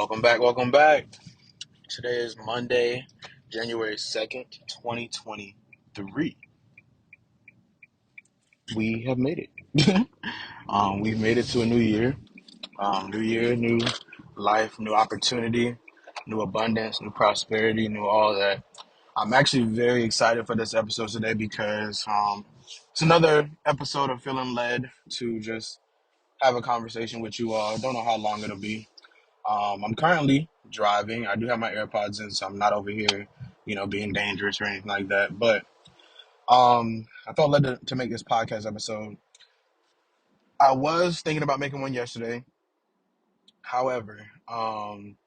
Welcome back. Welcome back. Today is Monday, January 2nd, 2023. We have made it. We've made it to a new year. New year, new life, new opportunity, new abundance, new prosperity, new all that. I'm actually very excited for this episode today because it's another episode of Feeling Led to just have a conversation with you all. I don't know how long it'll be. I'm currently driving. I do have my AirPods in, so I'm not over here, being dangerous or anything like that. But I felt led to make this podcast episode. I was thinking about making one yesterday. However, I'm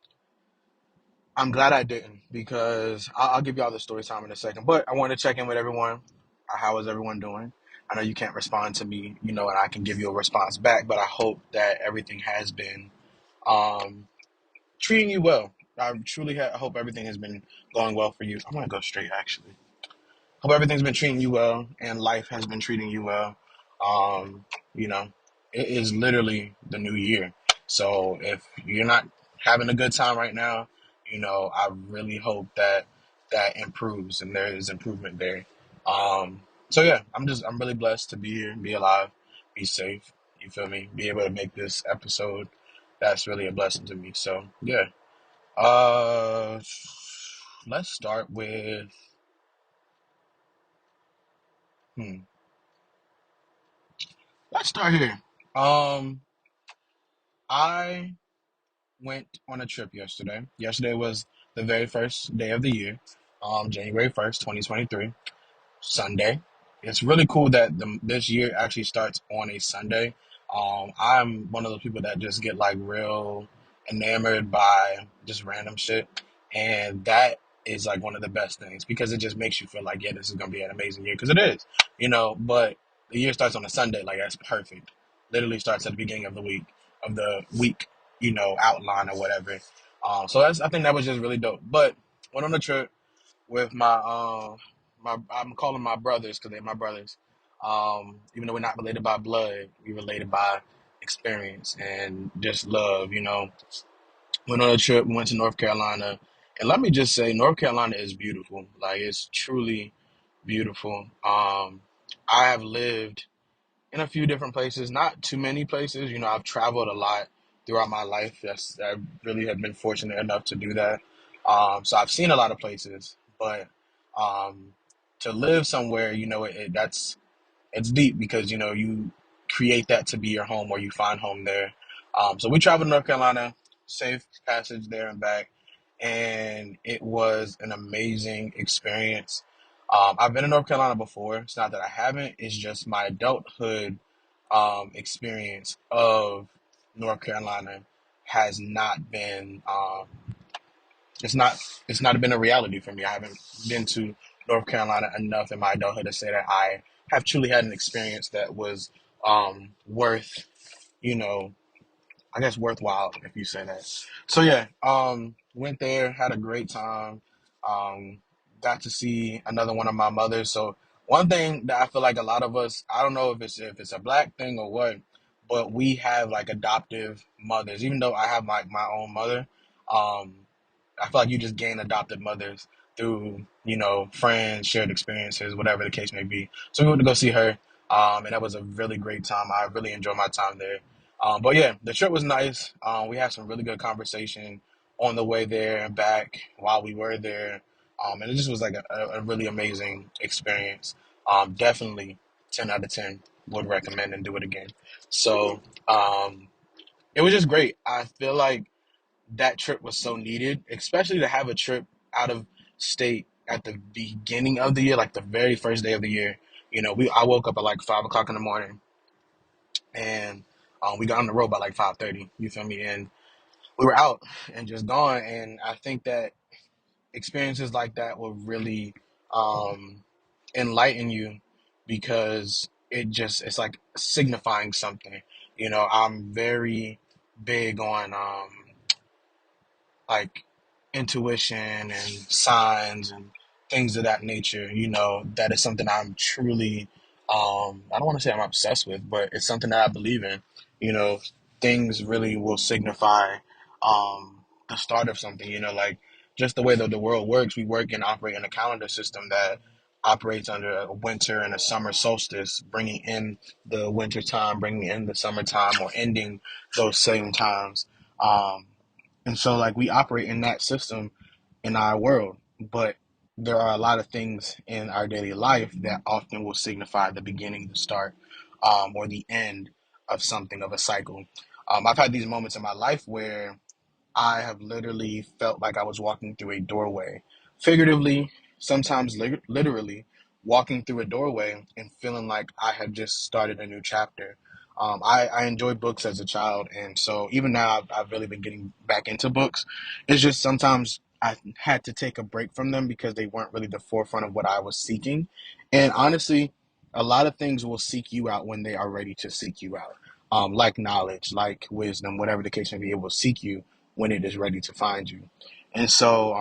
glad I didn't because I'll give y'all the story time in a second. But I want to check in with everyone. How is everyone doing? I know you can't respond to me, and I can give you a response back, but I hope that everything has been um, treating you well. I truly hope everything has been going well for you. I'm gonna go straight actually. Hope everything's been treating you well and life has been treating you well. Um, you know, it is literally the new year. So if you're not having a good time right now, I really hope that that improves and there is improvement there. So yeah, I'm really blessed to be here, be alive, be safe. You feel me? Be able to make this episode. That's really a blessing to me. So yeah. Uh, let's start with hmm. Let's start here. Um, I went on a trip yesterday. Yesterday was the very first day of the year, January 1st, 2023, Sunday. It's really cool that this year actually starts on a Sunday. I'm one of those people that just get like real enamored by just random shit, and that is like one of the best things because it just makes you feel like, yeah, this is gonna be an amazing year because it is, But the year starts on a Sunday, like that's perfect. Literally starts at the beginning of the week, outline or whatever. So I think that was just really dope. But went on a trip with my I'm calling my brothers because they're my brothers. Even though we're not related by blood, we related by experience and just love. Went on a trip, went to North Carolina, and let me just say, North Carolina is beautiful. Like it's truly beautiful. I have lived in a few different places, not too many places. I've traveled a lot throughout my life. I really have been fortunate enough to do that. So I've seen a lot of places, but um, to live somewhere, it's deep because you create that to be your home or you find home there. So we traveled to North Carolina, safe passage there and back, and it was an amazing experience. I've been in North Carolina before. It's not that I haven't. It's just my adulthood experience of North Carolina has not been. It's not. It's not been a reality for me. I haven't been to North Carolina enough in my adulthood to say that I have truly had an experience that was worth. You know, I guess worthwhile if you say that. So yeah, went there, had a great time. Um, got to see another one of my mothers. So one thing that I feel like a lot of us, I don't know if it's a black thing or what, but we have like adoptive mothers. Even though I have my own mother, um, I feel like you just gain adopted mothers through, friends, shared experiences, whatever the case may be. So we went to go see her, and that was a really great time. I really enjoyed my time there. But yeah, the trip was nice. We had some really good conversation on the way there and back while we were there. And it just was like a really amazing experience. Definitely 10 out of 10 would recommend and do it again. So um, it was just great. I feel like that trip was so needed, especially to have a trip out of state at the beginning of the year, like the very first day of the year. I woke up at like 5 o'clock in the morning and we got on the road by like 5:30. You feel me? And we were out and just gone. And I think that experiences like that will really um, enlighten you because it's like signifying something. I'm very big on like intuition and signs and things of that nature. That is something I'm truly, I don't want to say I'm obsessed with, but it's something that I believe in. You know, things really will signify, the start of something, like just the way that the world works. We work and operate in a calendar system that operates under a winter and a summer solstice, bringing in the winter time, bringing in the summertime, or ending those same times. Um, and so, like, we operate in that system in our world, but there are a lot of things in our daily life that often will signify the beginning, the start, or the end of something, of a cycle. I've had these moments in my life where I have literally felt like I was walking through a doorway, figuratively, sometimes literally, walking through a doorway and feeling like I had just started a new chapter. I enjoyed books as a child, and so even now I've really been getting back into books. It's just sometimes I had to take a break from them because they weren't really the forefront of what I was seeking. And honestly, a lot of things will seek you out when they are ready to seek you out. Like knowledge, like wisdom, whatever the case may be, it will seek you when it is ready to find you. And so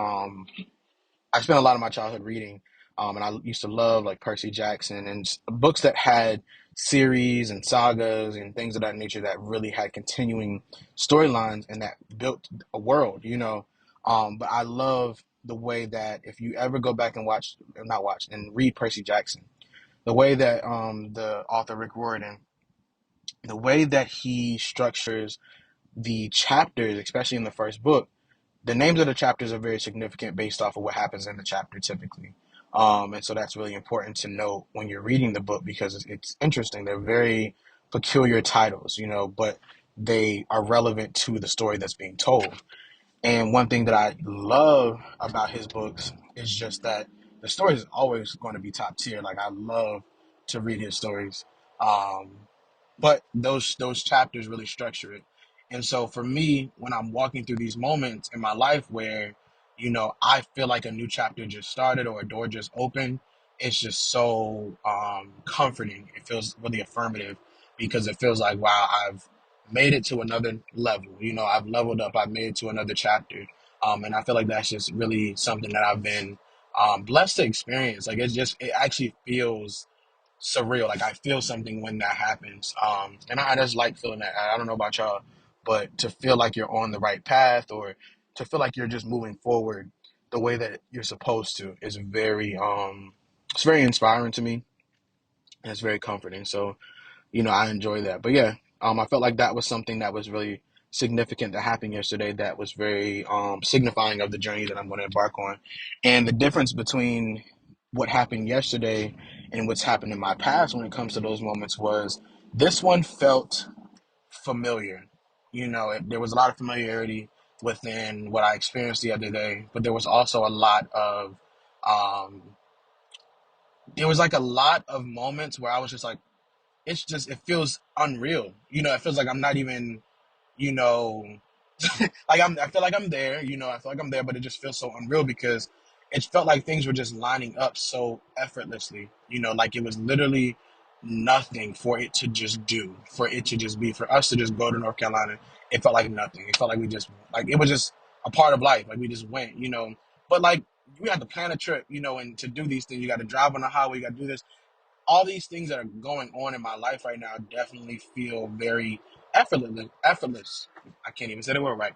I spent a lot of my childhood reading, and I used to love like Percy Jackson and books that had series and sagas and things of that nature that really had continuing storylines and that built a world. But I love the way that if you ever go back and watch, not watch, and read Percy Jackson, the way that the author Rick Riordan, the way that he structures the chapters, especially in the first book, the names of the chapters are very significant based off of what happens in the chapter typically. And so that's really important to note when you're reading the book because it's interesting. They're very peculiar titles, but they are relevant to the story that's being told. And one thing that I love about his books is just that the story is always going to be top tier. Like I love to read his stories. Um, but those chapters really structure it. And so for me, when I'm walking through these moments in my life where, I feel like a new chapter just started or a door just opened, it's just so comforting. It feels really affirmative because it feels like, wow, I've made it to another level. I've leveled up. I've made it to another chapter. And I feel like that's just really something that I've been blessed to experience. Like it actually feels surreal. Like I feel something when that happens. And I just like feeling that. I don't know about y'all, but to feel like you're on the right path or to feel like you're just moving forward the way that you're supposed to is it's very inspiring to me and it's very comforting. So, I enjoy that. But yeah, I felt like that was something that was really significant that happened yesterday that was very signifying of the journey that I'm going to embark on. And the difference between what happened yesterday and what's happened in my past when it comes to those moments was this one felt familiar. There was a lot of familiarity within what I experienced the other day, but there was also um, there was like a lot of moments where I was just like, it feels unreal. It feels like I'm not even, you know, I feel like I'm there, I feel like I'm there, but it just feels so unreal because it felt like things were just lining up so effortlessly, like it was literally nothing for it to just do, for it to just be, for us to just go to North Carolina. It felt like nothing. It felt like it was just a part of life. Like we just went. But like we had to plan a trip, and to do these things, you got to drive on the highway, you got to do this, all these things that are going on in my life right now definitely feel very effortless. Effortless. I can't even say the word right.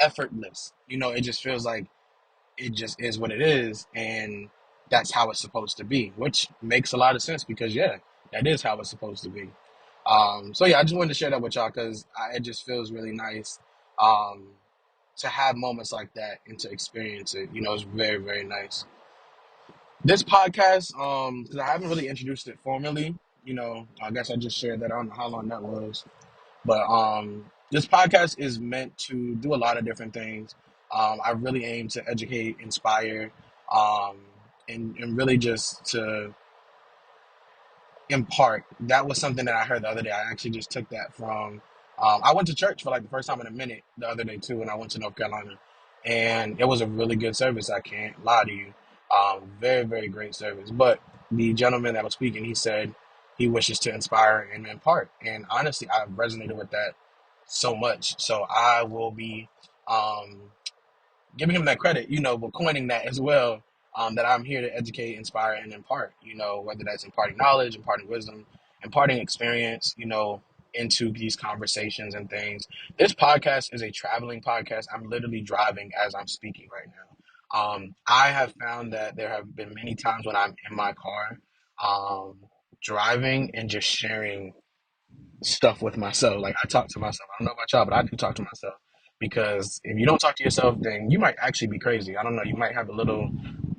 Effortless. It just feels like it just is what it is, and that's how it's supposed to be, which makes a lot of sense because yeah, that is how it's supposed to be. So yeah, I just wanted to share that with y'all because it just feels really nice um, to have moments like that and to experience it. It's very very nice. This podcast, because I haven't really introduced it formally, I guess I just shared that. I don't know how long that was, but this podcast is meant to do a lot of different things. I really aim to educate, inspire, um, and really just to impart. That was something that I heard the other day. I actually just took that from. I went to church for like the first time in a minute the other day too, when I went to North Carolina, and it was a really good service. I can't lie to you. Very very great service. But the gentleman that was speaking, he said he wishes to inspire and impart, and honestly, I resonated with that so much. So I will be um, giving him that credit, but coining that as well. That I'm here to educate, inspire, and impart. Whether that's imparting knowledge, imparting wisdom, imparting experience. into these conversations and things. This podcast is a traveling podcast. I'm literally driving as I'm speaking right now. I have found that there have been many times when I'm in my car, um, driving and just sharing stuff with myself. Like I talk to myself. I don't know about y'all, but I do talk to myself because if you don't talk to yourself, then you might actually be crazy. I don't know. You might have a little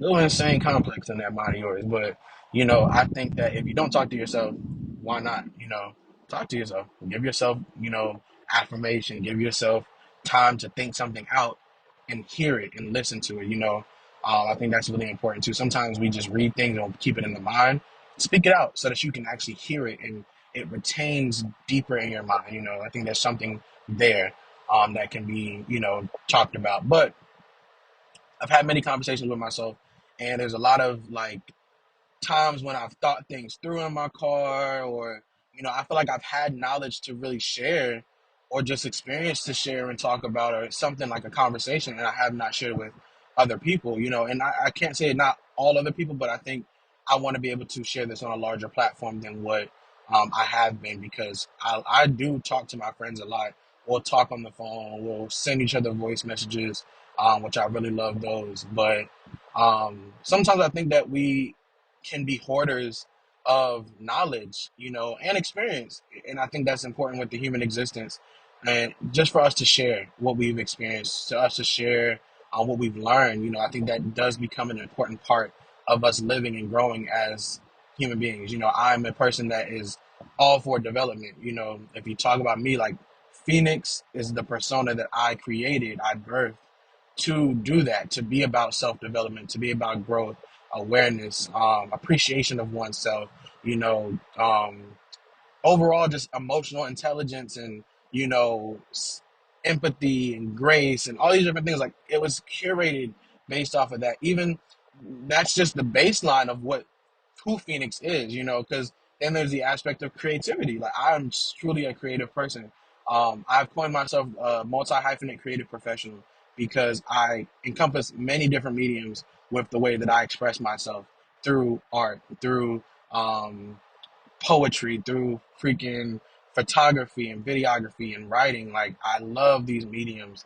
insane complex in that mind of yours. But I think that if you don't talk to yourself, why not? Talk to yourself. Give yourself, affirmation. Give yourself time to think something out and hear it and listen to it. I think that's really important too. Sometimes we just read things and keep it in the mind. Speak it out so that you can actually hear it and it retains deeper in your mind. I think there's something there that can be, talked about. But I've had many conversations with myself, and there's a lot of like times when I've thought things through in my car, or I feel like I've had knowledge to really share, or just experience to share and talk about, or something like a conversation, and I have not shared with other people. And I can't say not all other people, but I think I want to be able to share this on a larger platform than what I have been, because I do talk to my friends a lot. We'll talk on the phone. We'll send each other voice messages, which I really love those. But sometimes I think that we can be hoarders of knowledge, and experience. And I think that's important with the human existence. And just for us to share what we've experienced, to us to share what we've learned, I think that does become an important part of us living and growing as human beings. I'm a person that is all for development. If you talk about me, like Phenix is the persona that I created, I birthed to do that, to be about self development, to be about growth, awareness, appreciation of oneself, you know, um, overall just emotional intelligence and you know empathy and grace and all these different things. Like it was curated based off of that. Even that's just the baseline of what who Phoenix is, because then there's the aspect of creativity. Like I'm truly a creative person. I've coined myself a multi-hyphenate creative professional because I encompass many different mediums with the way that I express myself through art, through poetry, through freaking photography and videography and writing. Like I love these mediums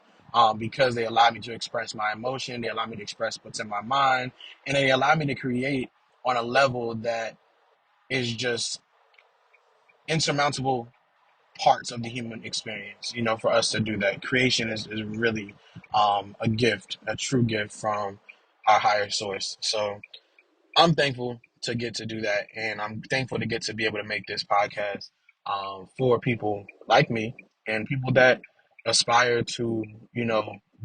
because they allow me to express my emotion. They allow me to express what's in my mind, and they allow me to create on a level that is just insurmountable parts of the human experience. For us to do that, creation is really a gift, a true gift from our higher source. So I'm thankful to get to do that, and I'm thankful to get to be able to make this podcast for people like me and people that aspire to,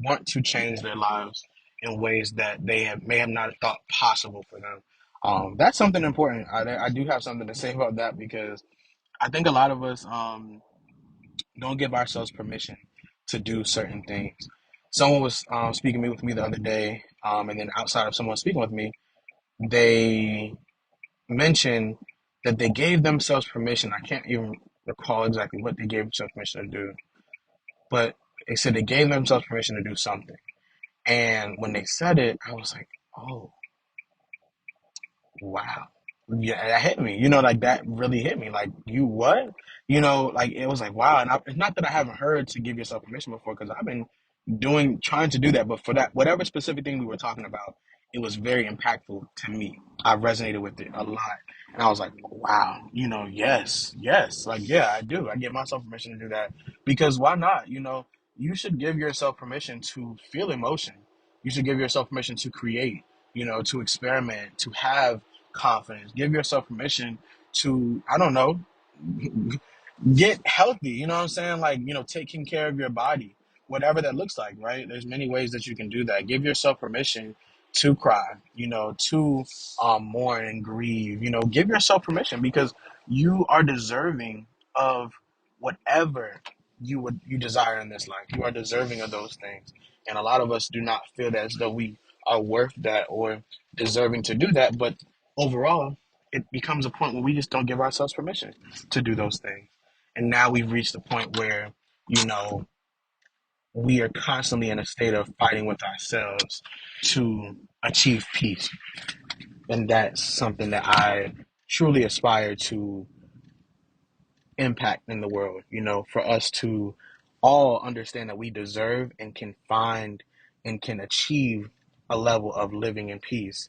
want to change their lives in ways that may have not thought possible for them. That's something important. I do have something to say about that because I think a lot of us don't give ourselves permission to do certain things. Someone was speaking with me the other day, and then outside of someone speaking with me, they mentioned that they gave themselves permission. I can't even recall exactly what they gave themselves permission to do, but they said they gave themselves permission to do something. And when they said it, I was like, oh, wow. Yeah, that hit me. Like that really hit me. Like, you what? Like it was like, wow. And it's not that I haven't heard to give yourself permission before, because I've been trying to do that. But for that, whatever specific thing we were talking about, it was very impactful to me. I resonated with it a lot. And I was like, wow, yes, yes. Like, yeah, I do. I give myself permission to do that because why not? You should give yourself permission to feel emotion. You should give yourself permission to create, to experiment, to have confidence. Give yourself permission to, I don't know, get healthy. You know what I'm saying? Like, taking care of your body, whatever that looks like, right? There's many ways that you can do that. Give yourself permission to cry, to mourn and grieve. Give yourself permission because you are deserving of whatever you desire in this life. You are deserving of those things. And a lot of us do not feel that as though we are worth that or deserving to do that. But overall, it becomes a point where we just don't give ourselves permission to do those things. And now we've reached the point where, you know, we are constantly in a state of fighting with ourselves to achieve peace. And that's something that I truly aspire to impact in the world, for us to all understand that we deserve and can find and can achieve a level of living in peace.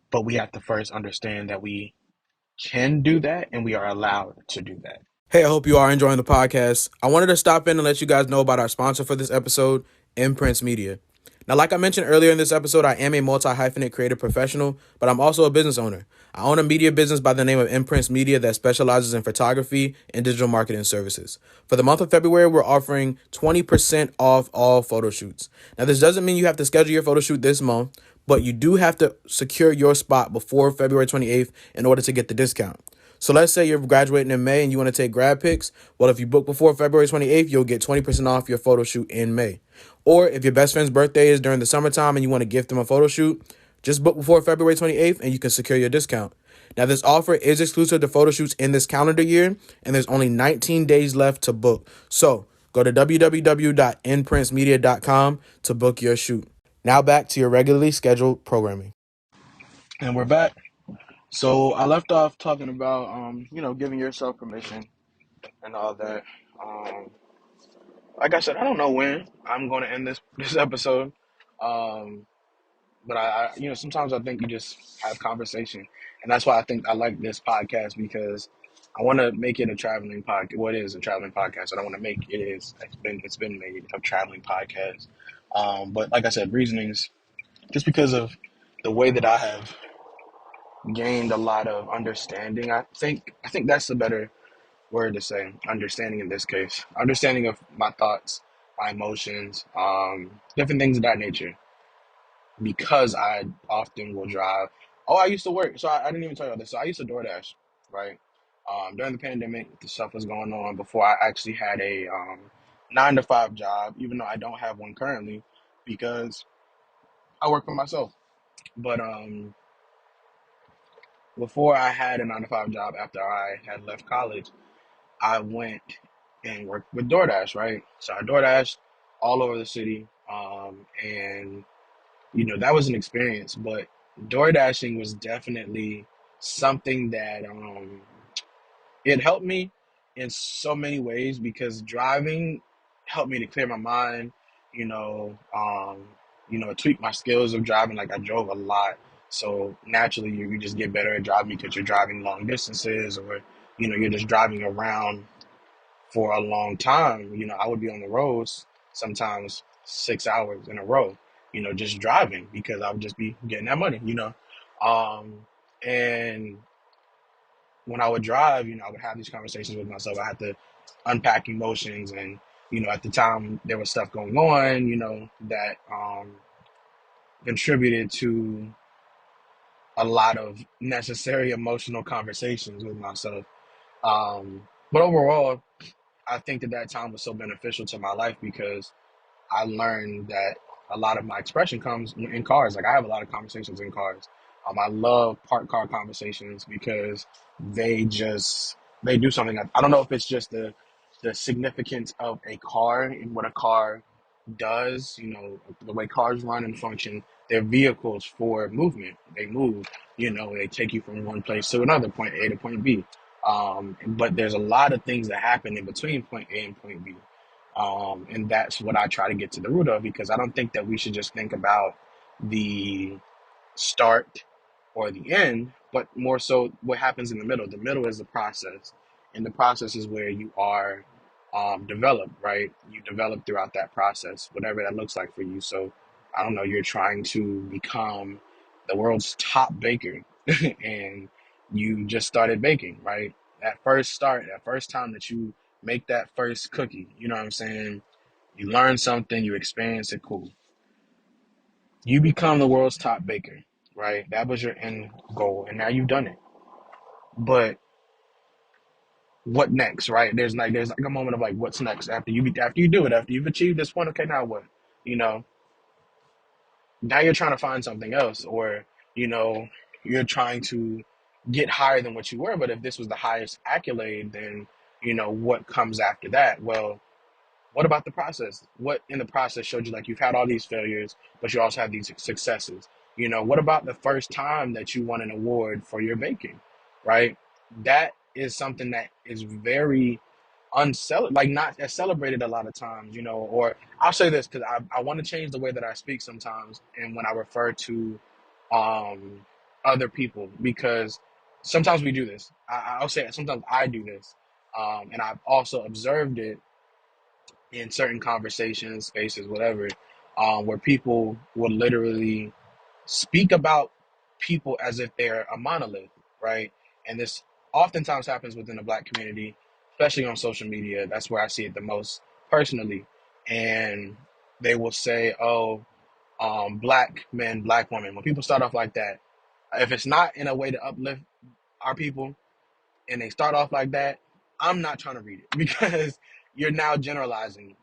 But we have to first understand that we can do that and we are allowed to do that. Hey, I hope you are enjoying the podcast. I wanted to stop in and let you guys know about our sponsor for this episode, nprince Media. Now, like I mentioned earlier in this episode, I am a multi-hyphenate creative professional, but I'm also a business owner. I own a media business by the name of nprince Media that specializes in photography and digital marketing services. For the month of February, we're offering 20% off all photo shoots. Now, this doesn't mean you have to schedule your photo shoot this month, but you do have to secure your spot before February 28th in order to get the discount. So let's say you're graduating in May and you want to take grad pics. Well, if you book before February 28th, you'll get 20% off your photo shoot in May. Or if your best friend's birthday is during the summertime and you want to gift them a photo shoot, just book before February 28th and you can secure your discount. Now, this offer is exclusive to photo shoots in this calendar year, and there's only 19 days left to book. So go to www.nprincemedia.com to book your shoot. Now back to your regularly scheduled programming. And we're back. So I left off talking about, giving yourself permission and all that. Um, like I said, I don't know when I'm going to end this episode. Um, but sometimes I think you just have conversation, and that's why I think I like this podcast because I want to make it a traveling podcast. Well, it is a traveling podcast. I don't want to make it is. It's been made a traveling podcast. But like I said, reasonings just because of the way that I have gained a lot of understanding. I think that's the better word to say. Understanding in this case, understanding of my thoughts, my emotions, different things of that nature because I often will drive. Oh, I used to work, so I didn't even tell you all this. So I used to DoorDash, right? During the pandemic, the stuff was going on before I actually had a 9 to 5 job, even though I don't have one currently because I work for myself. But before I had a 9 to 5 job after I had left college, I went and worked with DoorDash, right? So I DoorDashed all over the city, and that was an experience, but door dashing was definitely something that it helped me in so many ways because driving helped me to clear my mind, tweak my skills of driving. Like I drove a lot. So naturally you just get better at driving because you're driving long distances or, you're just driving around for a long time. I would be on the roads sometimes 6 hours in a row, just driving because I would just be getting that money. Um, and when I would drive, I would have these conversations with myself. I had to unpack emotions and, at the time there was stuff going on, that contributed to a lot of necessary emotional conversations with myself. But overall, I think that time was so beneficial to my life because I learned that a lot of my expression comes in cars. Like I have a lot of conversations in cars. I love parked car conversations because they do something. I don't know if it's just the significance of a car and what a car does. The way cars run and function. They're vehicles for movement. They move. They take you from one place to another, point A to point B. But there's a lot of things that happen in between point A and point B. And that's what I try to get to the root of because I don't think that we should just think about the start or the end, but more so what happens in the middle. The middle is the process, and the process is where you are developed, right? You develop throughout that process, whatever that looks like for you. So, I don't know, you're trying to become the world's top baker, and you just started baking, right? That first start, that first time that you make that first cookie, you know what I'm saying? You learn something, you experience it, cool. You become the world's top baker, right? That was your end goal, and now you've done it. But what next, right? There's like a moment of like, what's next after you do it, after you've achieved this point. Okay, now what? You know, now you're trying to find something else, or you know, you're trying to get higher than what you were. But if this was the highest accolade, then what comes after that? Well, what about the process? What in the process showed you like you've had all these failures, but you also have these successes? What about the first time that you won an award for your baking, right? That is something that is very like not as celebrated a lot of times, you know. Or I'll say this because I want to change the way that I speak sometimes, and when I refer to um, other people, because sometimes we do this. I'll say it, sometimes I do this, and I've also observed it in certain conversations, spaces, whatever, where people will literally speak about people as if they're a monolith, right? And this oftentimes happens within the black community, especially on social media. That's where I see it the most personally. And they will say, oh, black men, black women. When people start off like that, if it's not in a way to uplift our people and they start off like that, I'm not trying to read it because you're now generalizing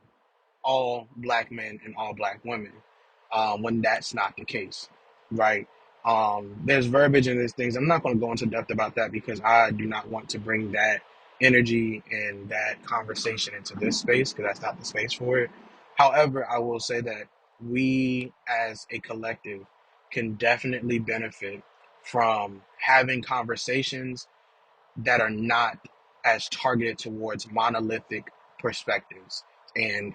all black men and all black women, when that's not the case, right? There's verbiage in these things. I'm not going to go into depth about that because I do not want to bring that energy and that conversation into this space because that's not the space for it. However, I will say that we as a collective can definitely benefit from having conversations that are not as targeted towards monolithic perspectives and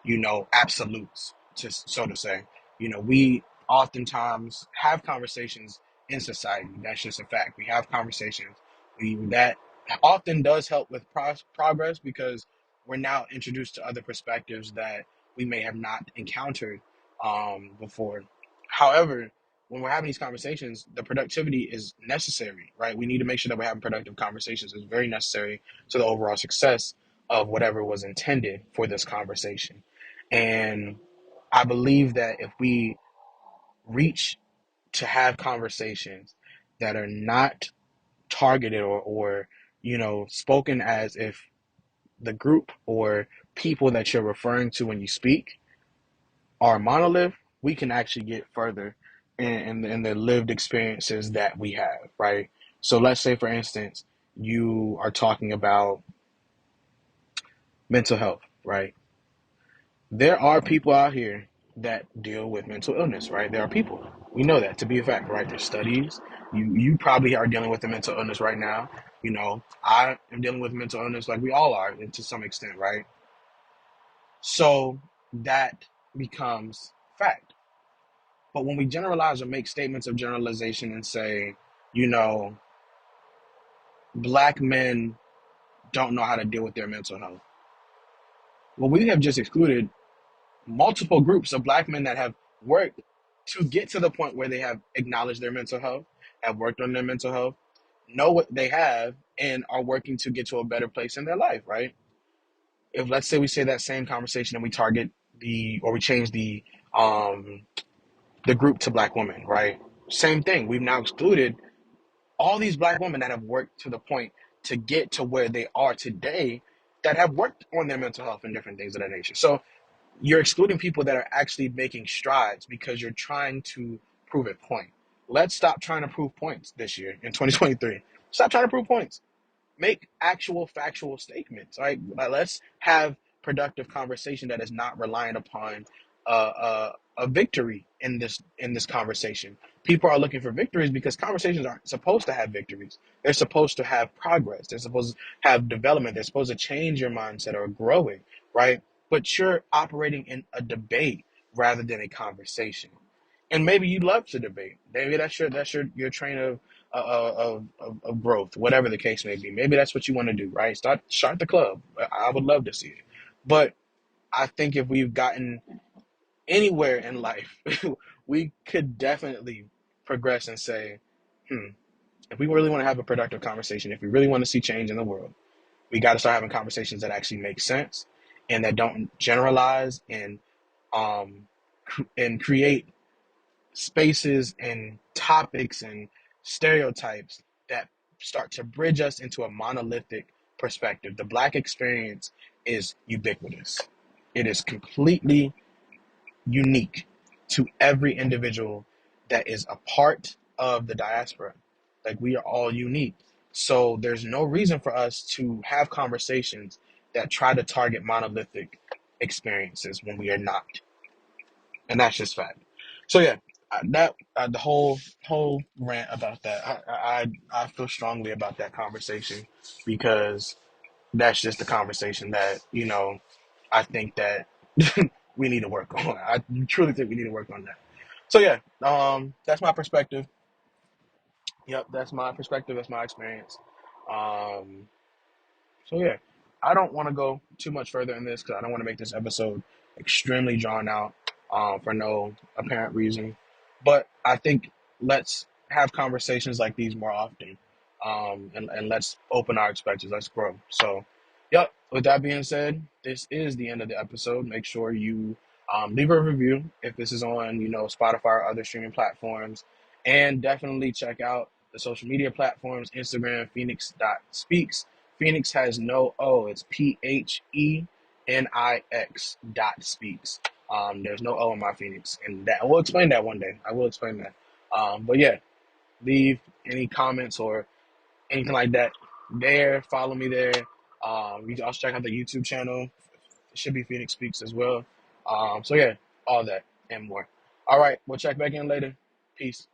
you know absolutes, just so to say. You know, we oftentimes have conversations in society. That's just a fact. We have conversations. We that often does help with progress because we're now introduced to other perspectives that we may have not encountered before. However, when we're having these conversations, the productivity is necessary, right? We need to make sure that we're having productive conversations. It's very necessary to the overall success of whatever was intended for this conversation. And I believe that if we reach to have conversations that are not targeted or you know, spoken as if the group or people that you're referring to when you speak are a monolith, we can actually get further in the lived experiences that we have, right? So let's say, for instance, you are talking about mental health, right? There are people out here that deal with mental illness, right? There are people. We know that to be a fact, right? There's studies. You probably are dealing with a mental illness right now. You know, I am dealing with mental illness like we all are to some extent, right? So that becomes fact. But when we generalize or make statements of generalization and say, you know, black men don't know how to deal with their mental health, well, we have just excluded multiple groups of black men that have worked to get to the point where they have acknowledged their mental health, have worked on their mental health, know what they have, and are working to get to a better place in their life, right? If let's say we say that same conversation and we target or we change um the group to black women, right? Same thing. We've now excluded all these black women that have worked to the point to get to where they are today, that have worked on their mental health and different things of that nature. So you're excluding people that are actually making strides because you're trying to prove a point. Let's stop trying to prove points this year in 2023. Stop trying to prove points. Make actual factual statements. Right? Let's have productive conversation that is not reliant upon a victory in this conversation. People are looking for victories because conversations aren't supposed to have victories. They're supposed to have progress. They're supposed to have development. They're supposed to change your mindset or growing, right? But you're operating in a debate rather than a conversation. And maybe you love to debate. Maybe your train of growth, whatever the case may be. Maybe that's what you want to do, right? Start the club. I would love to see it. But I think if we've gotten anywhere in life, we could definitely progress and say, hmm, if we really want to have a productive conversation, if we really want to see change in the world, we got to start having conversations that actually make sense and that don't generalize um and create spaces and topics and stereotypes that start to bridge us into a monolithic perspective. The black experience is ubiquitous. It is completely unique to every individual that is a part of the diaspora. Like, we are all unique. So there's no reason for us to have conversations that try to target monolithic experiences when we are not. And that's just fact. So yeah, that the whole rant about that, I feel strongly about that conversation because that's just the conversation that, I think that we need to work on. I truly think we need to work on that. So yeah, that's my perspective. Yep, that's my perspective. That's my experience. Um, So yeah, I don't want to go too much further in this because I don't want to make this episode extremely drawn out for no apparent reason. But I think let's have conversations like these more often, and let's open our perspectives. Let's grow. So, yep. With that being said, this is the end of the episode. Make sure you leave a review if this is on Spotify or other streaming platforms, and definitely check out the social media platforms: Instagram, Phenix.speaks. Phenix has no O. It's Phenix dot speaks. There's no O in my Phenix, and that I will explain that one day. I will explain that. But yeah, leave any comments or anything like that there. Follow me there. You can also check out the YouTube channel. It should be Phoenix Speaks as well. So yeah, all that and more. All right, we'll check back in later. Peace.